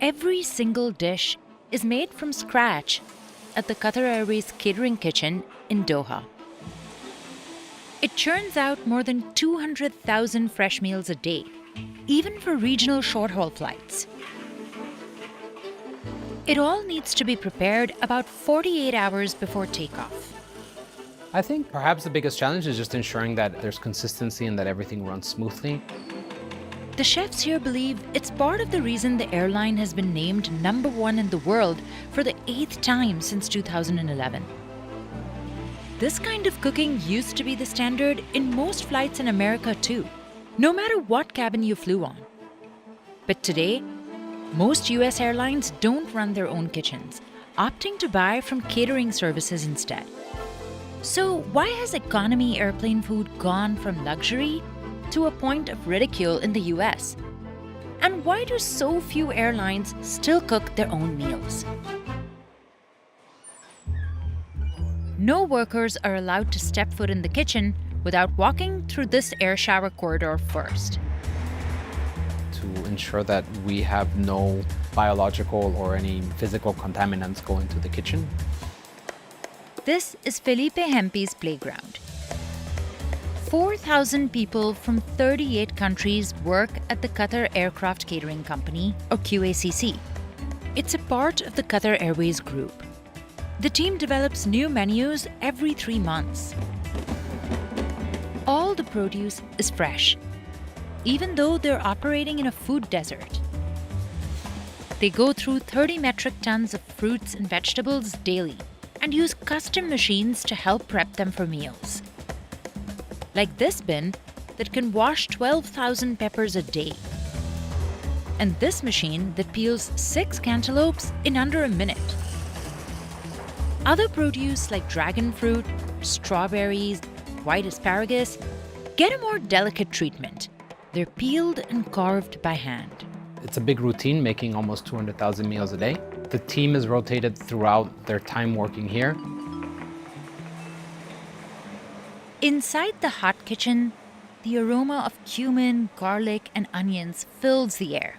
Every single dish is made from scratch at the Qatar Airways catering kitchen in Doha. It churns out more than 200,000 fresh meals a day, even for regional short-haul flights. It all needs to be prepared about 48 hours before takeoff. I think perhaps the biggest challenge is just ensuring that there's consistency and that everything runs smoothly. The chefs here believe it's part of the reason the airline has been named #1 in the world for the 8th time since 2011. This kind of cooking used to be the standard in most flights in America too, no matter what cabin you flew on. But today, most US airlines don't run their own kitchens, opting to buy from catering services instead. So why has economy airplane food gone from luxury to a point of ridicule in the US? And why do so few airlines still cook their own meals? No workers are allowed to step foot in the kitchen without walking through this air shower corridor first. To ensure that we have no biological or any physical contaminants go into the kitchen. This is Felipe Hempe's playground. 4,000 people from 38 countries work at the Qatar Aircraft Catering Company, or QACC. It's a part of the Qatar Airways group. The team develops new menus every 3 months. All the produce is fresh, even though they're operating in a food desert. They go through 30 metric tons of fruits and vegetables daily and use custom machines to help prep them for meals. Like this bin that can wash 12,000 peppers a day. And this machine that peels 6 cantaloupes in under a minute. Other produce like dragon fruit, strawberries, white asparagus get a more delicate treatment. They're peeled and carved by hand. It's a big routine, making almost 200,000 meals a day. The team is rotated throughout their time working here. Inside the hot kitchen, the aroma of cumin, garlic, and onions fills the air.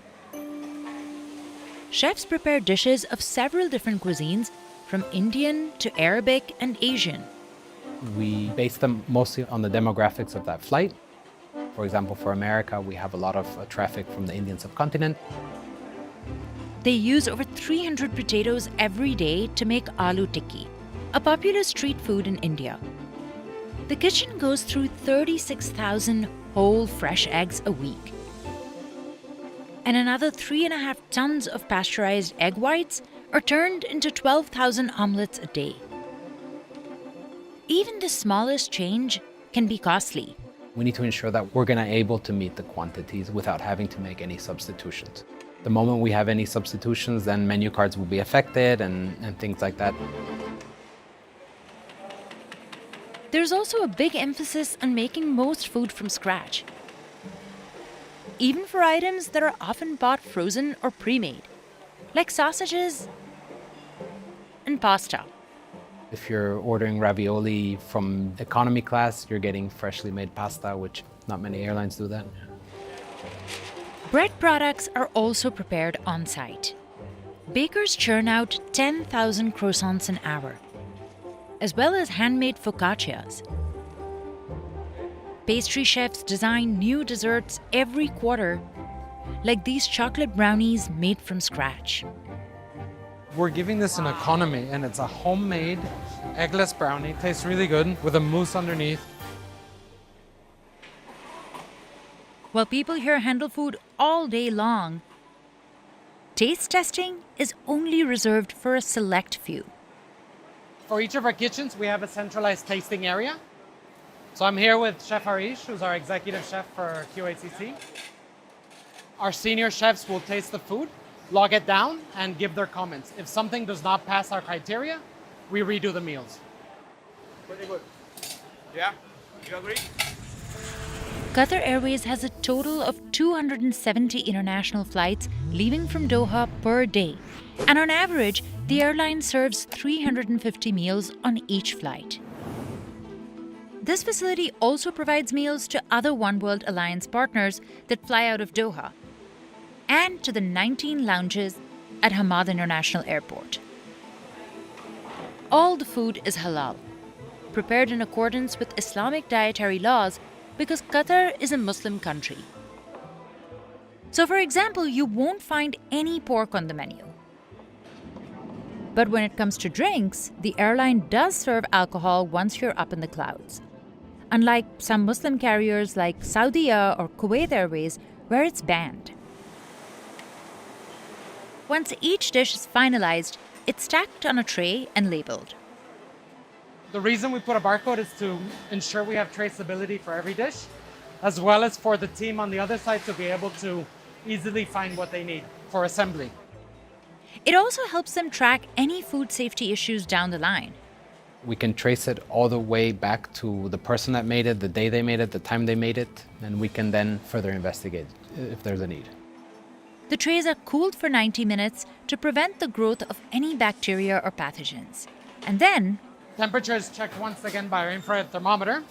Chefs prepare dishes of several different cuisines, from Indian to Arabic and Asian. We base them mostly on the demographics of that flight. For example, for America, we have a lot of traffic from the Indian subcontinent. They use over 300 potatoes every day to make aloo tikki, a popular street food in India. The kitchen goes through 36,000 whole fresh eggs a week. And another 3.5 tons of pasteurized egg whites are turned into 12,000 omelets a day. Even the smallest change can be costly. We need to ensure that we're going to be able to meet the quantities without having to make any substitutions. The moment we have any substitutions, then menu cards will be affected and things like that. There's also a big emphasis on making most food from scratch, even for items that are often bought frozen or pre-made, like sausages and pasta. If you're ordering ravioli from economy class, you're getting freshly made pasta, which not many airlines do that. Bread products are also prepared on site. Bakers churn out 10,000 croissants an hour, as well as handmade focaccias. Pastry chefs design new desserts every quarter, like these chocolate brownies made from scratch. We're giving this an economy, and it's a homemade eggless brownie. Tastes really good with a mousse underneath. While people here handle food all day long, taste testing is only reserved for a select few. For each of our kitchens, we have a centralized tasting area. So I'm here with Chef Harish, who's our executive chef for QACC. Our senior chefs will taste the food, log it down, and give their comments. If something does not pass our criteria, we redo the meals. Pretty good. Yeah, you agree? Qatar Airways has a total of 270 international flights leaving from Doha per day. And on average, the airline serves 350 meals on each flight. This facility also provides meals to other One World Alliance partners that fly out of Doha, and to the 19 lounges at Hamad International Airport. All the food is halal, prepared in accordance with Islamic dietary laws because Qatar is a Muslim country. So, for example, you won't find any pork on the menu. But when it comes to drinks, the airline does serve alcohol once you're up in the clouds. Unlike some Muslim carriers like Saudiya or Kuwait Airways, where it's banned. Once each dish is finalized, it's stacked on a tray and labeled. The reason we put a barcode is to ensure we have traceability for every dish, as well as for the team on the other side to be able to easily find what they need for assembly. It also helps them track any food safety issues down the line. We can trace it all the way back to the person that made it, the day they made it, the time they made it, and we can then further investigate if there's a need. The trays are cooled for 90 minutes to prevent the growth of any bacteria or pathogens. And then, Temperature is checked once again by our infrared thermometer.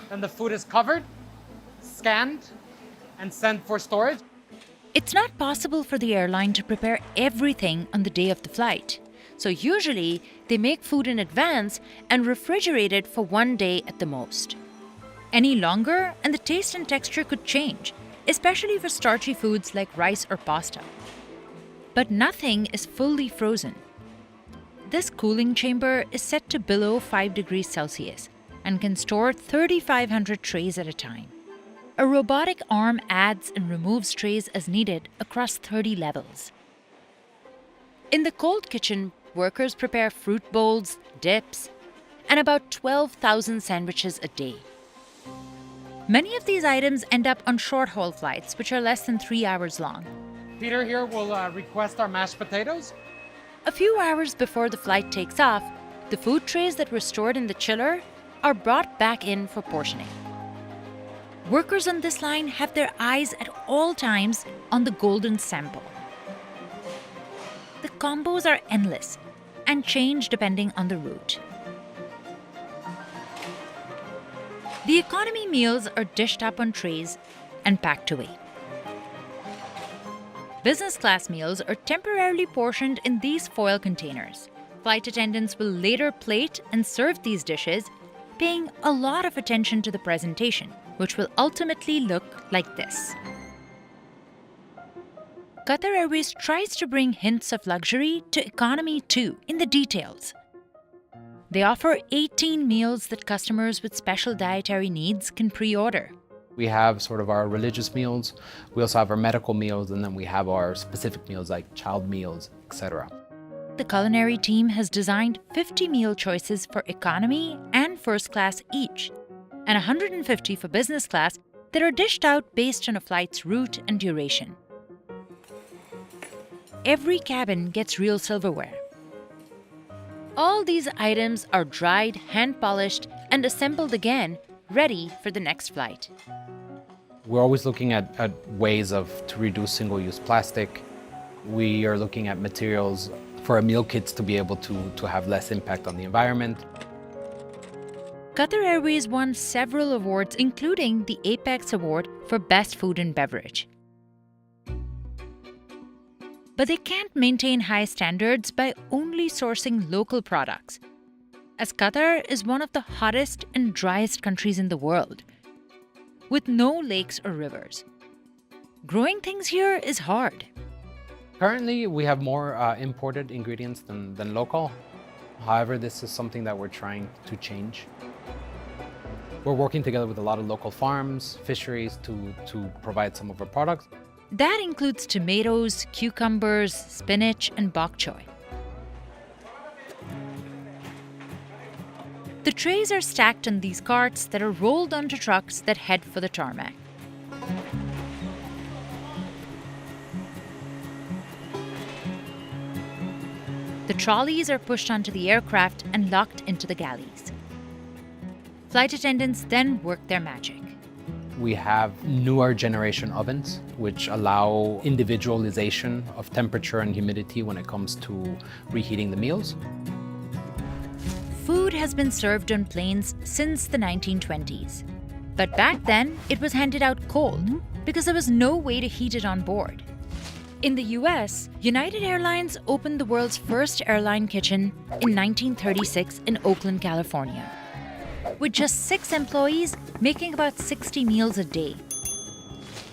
Then the food is covered, scanned, and sent for storage. it's not possible for the airline to prepare everything on the day of the flight. So usually, they make food in advance and refrigerate it for one day at the most. Any longer, and the taste and texture could change, especially for starchy foods like rice or pasta. But nothing is fully frozen. This cooling chamber is set to below 5 degrees Celsius and can store 3,500 trays at a time. A robotic arm adds and removes trays as needed across 30 levels. In the cold kitchen, workers prepare fruit bowls, dips, and about 12,000 sandwiches a day. Many of these items end up on short-haul flights, which are less than 3 hours long. Peter here will request our mashed potatoes. A few hours before the flight takes off, the food trays that were stored in the chiller are brought back in for portioning. Workers on this line have their eyes at all times on the golden sample. The combos are endless and change depending on the route. The economy meals are dished up on trays and packed away. Business class meals are temporarily portioned in these foil containers. Flight attendants will later plate and serve these dishes, paying a lot of attention to the presentation, which will ultimately look like this. Qatar Airways tries to bring hints of luxury to economy too, in the details. They offer 18 meals that customers with special dietary needs can pre-order. We have sort of our religious meals, we also have our medical meals, and then we have our specific meals like child meals, etc. The culinary team has designed 50 meal choices for economy and first class each, and 150 for business class that are dished out based on a flight's route and duration. Every cabin gets real silverware. All these items are dried, hand-polished, and assembled again, ready for the next flight. We're always looking at ways to reduce single-use plastic. We are looking at materials for our meal kits to be able to have less impact on the environment. Qatar Airways won several awards, including the Apex Award for Best Food and Beverage. But they can't maintain high standards by only sourcing local products, as Qatar is one of the hottest and driest countries in the world, with no lakes or rivers. Growing things here is hard. Currently, we have more imported ingredients than local. However, this is something that we're trying to change. We're working together with a lot of local farms, fisheries to provide some of our products. That includes tomatoes, cucumbers, spinach, and bok choy. The trays are stacked on these carts that are rolled onto trucks that head for the tarmac. The trolleys are pushed onto the aircraft and locked into the galleys. Flight attendants then work their magic. We have newer generation ovens, which allow individualization of temperature and humidity when it comes to reheating the meals. Food has been served on planes since the 1920s. But back then, it was handed out cold because there was no way to heat it on board. In the US, United Airlines opened the world's first airline kitchen in 1936 in Oakland, California, with just 6 employees making about 60 meals a day.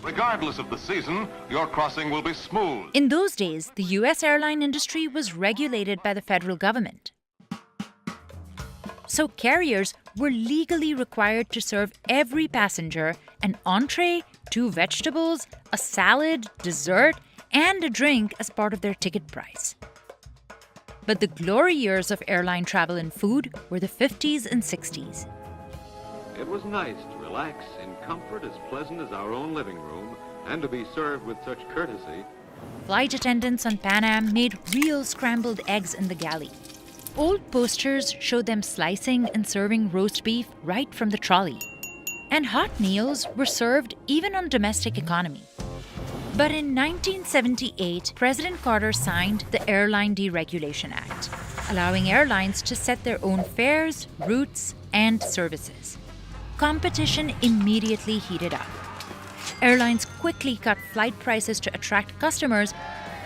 Regardless of the season, your crossing will be smooth. In those days, the US airline industry was regulated by the federal government. So carriers were legally required to serve every passenger an entree, 2 vegetables, a salad, dessert, and a drink as part of their ticket price. But the glory years of airline travel and food were the 50s and 60s. It was nice to relax in comfort as pleasant as our own living room and to be served with such courtesy. Flight attendants on Pan Am made real scrambled eggs in the galley. Old posters showed them slicing and serving roast beef right from the trolley. And hot meals were served even on domestic economy. But in 1978, President Carter signed the Airline Deregulation Act, allowing airlines to set their own fares, routes, and services. Competition immediately heated up. Airlines quickly cut flight prices to attract customers,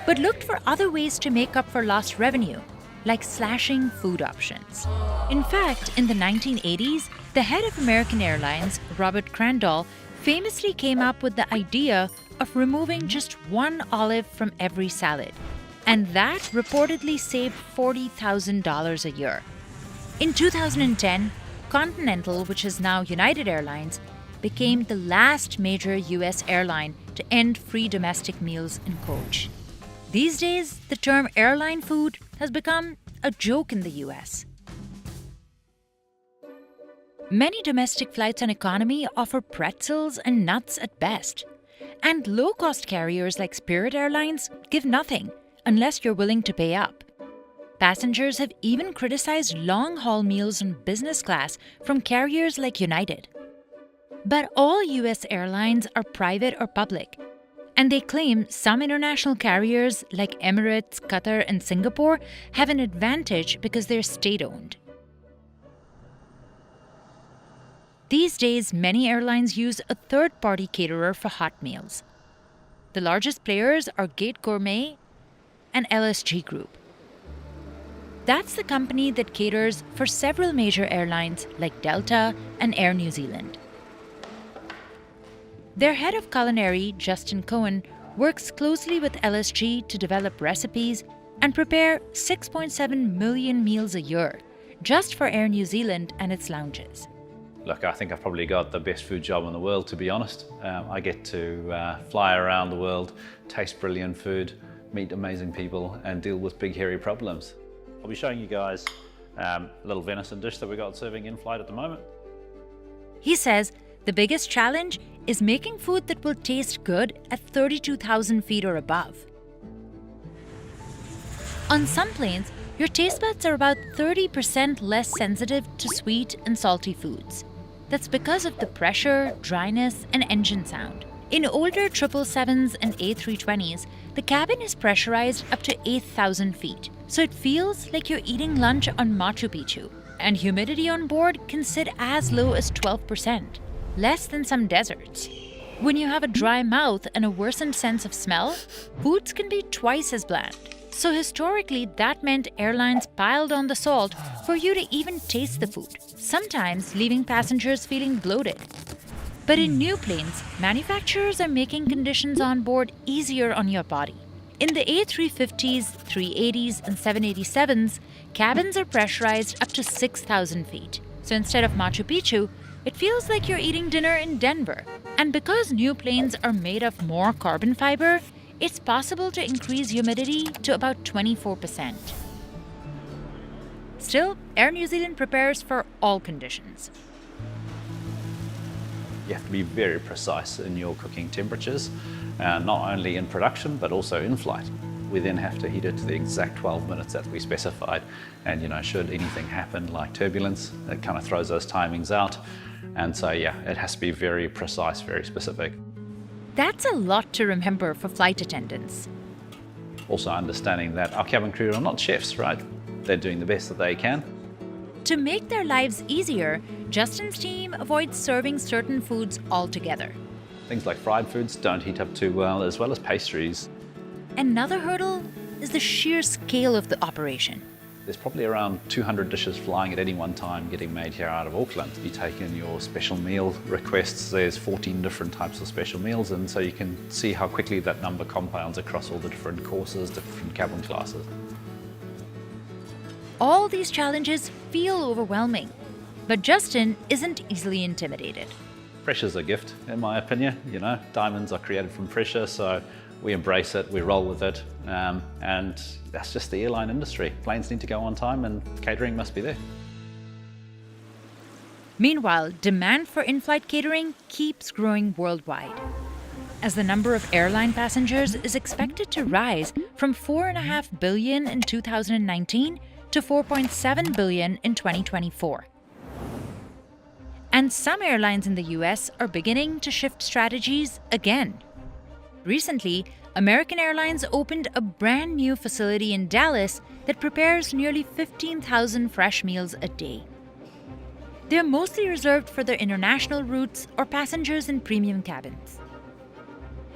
but looked for other ways to make up for lost revenue, like slashing food options. In fact, in the 1980s, the head of American Airlines, Robert Crandall, famously came up with the idea of removing just 1 olive from every salad, and that reportedly saved $40,000 a year. In 2010, Continental, which is now United Airlines, became the last major US airline to end free domestic meals in coach. These days, the term airline food has become a joke in the US. Many domestic flights on economy offer pretzels and nuts at best. And low-cost carriers like Spirit Airlines give nothing unless you're willing to pay up. Passengers have even criticized long-haul meals in business class from carriers like United. But all US airlines are private or public, and they claim some international carriers like Emirates, Qatar, and Singapore have an advantage because they're state-owned. These days, many airlines use a third-party caterer for hot meals. The largest players are Gate Gourmet and LSG Group. That's the company that caters for several major airlines like Delta and Air New Zealand. Their head of culinary, Justin Cohen, works closely with LSG to develop recipes and prepare 6.7 million meals a year, just for Air New Zealand and its lounges. Look, I think I've probably got the best food job in the world, to be honest. I get to fly around the world, taste brilliant food, meet amazing people, and deal with big, hairy problems. I'll be showing you guys a little venison dish that we got serving in flight at the moment. He says the biggest challenge is making food that will taste good at 32,000 feet or above. On some planes, your taste buds are about 30% less sensitive to sweet and salty foods. That's because of the pressure, dryness, and engine sound. In older 777s and A320s, the cabin is pressurized up to 8,000 feet, so it feels like you're eating lunch on Machu Picchu. And humidity on board can sit as low as 12%, less than some deserts. When you have a dry mouth and a worsened sense of smell, foods can be twice as bland. So historically, that meant airlines piled on the salt for you to even taste the food, sometimes leaving passengers feeling bloated. But in new planes, manufacturers are making conditions on board easier on your body. In the A350s, 380s, and 787s, cabins are pressurized up to 6,000 feet. So instead of Machu Picchu, it feels like you're eating dinner in Denver. And because new planes are made of more carbon fiber, it's possible to increase humidity to about 24%. Still, Air New Zealand prepares for all conditions. You have to be very precise in your cooking temperatures, not only in production, but also in flight. We then have to heat it to the exact 12 minutes that we specified. And should anything happen like turbulence, it kind of throws those timings out. And so, it has to be very precise, very specific. That's a lot to remember for flight attendants. Also understanding that our cabin crew are not chefs, right? They're doing the best that they can. To make their lives easier, Justin's team avoids serving certain foods altogether. Things like fried foods don't heat up too well as pastries. Another hurdle is the sheer scale of the operation. There's probably around 200 dishes flying at any one time getting made here out of Auckland. You take in your special meal requests, there's 14 different types of special meals, and so you can see how quickly that number compounds across all the different courses, different cabin classes. All these challenges feel overwhelming, but Justin isn't easily intimidated. Pressure's a gift, in my opinion. You know, diamonds are created from pressure, so we embrace it, we roll with it, and that's just the airline industry. Planes need to go on time and catering must be there. Meanwhile, demand for in-flight catering keeps growing worldwide, as the number of airline passengers is expected to rise from 4.5 billion in 2019 to 4.7 billion in 2024. And some airlines in the US are beginning to shift strategies again. Recently, American Airlines opened a brand new facility in Dallas that prepares nearly 15,000 fresh meals a day. They're mostly reserved for their international routes or passengers in premium cabins.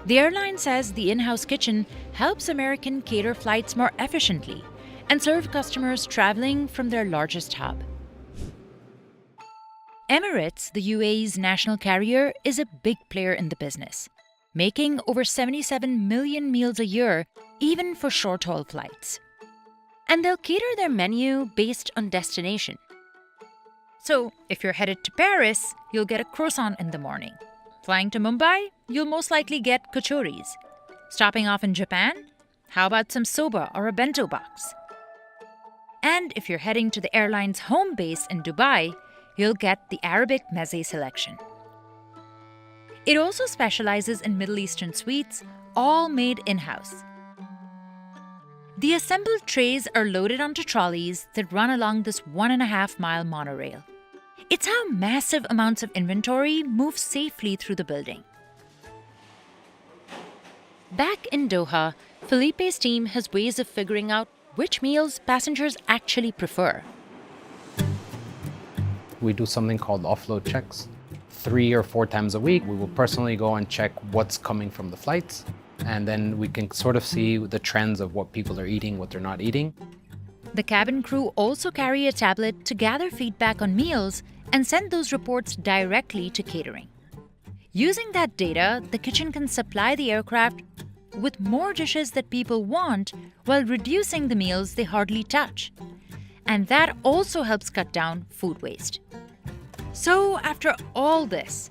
The airline says the in-house kitchen helps American cater flights more efficiently and serve customers traveling from their largest hub. Emirates, the UAE's national carrier, is a big player in the business, making over 77 million meals a year, even for short-haul flights. And they'll cater their menu based on destination. So, if you're headed to Paris, you'll get a croissant in the morning. Flying to Mumbai, you'll most likely get kachoris. Stopping off in Japan, how about some soba or a bento box? And if you're heading to the airline's home base in Dubai, you'll get the Arabic meze selection. It also specializes in Middle Eastern sweets, all made in-house. The assembled trays are loaded onto trolleys that run along this 1.5-mile monorail. It's how massive amounts of inventory move safely through the building. Back in Doha, Felipe's team has ways of figuring out which meals passengers actually prefer. We do something called offload checks. 3 or 4 times a week, we will personally go and check what's coming from the flights, and then we can sort of see the trends of what people are eating, what they're not eating. The cabin crew also carry a tablet to gather feedback on meals and send those reports directly to catering. Using that data, the kitchen can supply the aircraft with more dishes that people want while reducing the meals they hardly touch. And that also helps cut down food waste. So, after all this,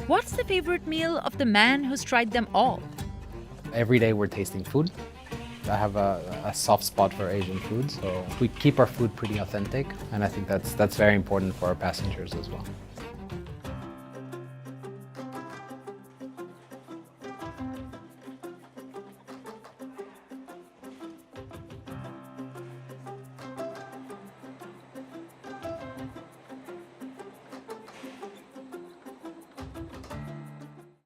what's the favorite meal of the man who's tried them all? Every day we're tasting food. I have a soft spot for Asian food, so we keep our food pretty authentic, and I think that's very important for our passengers as well.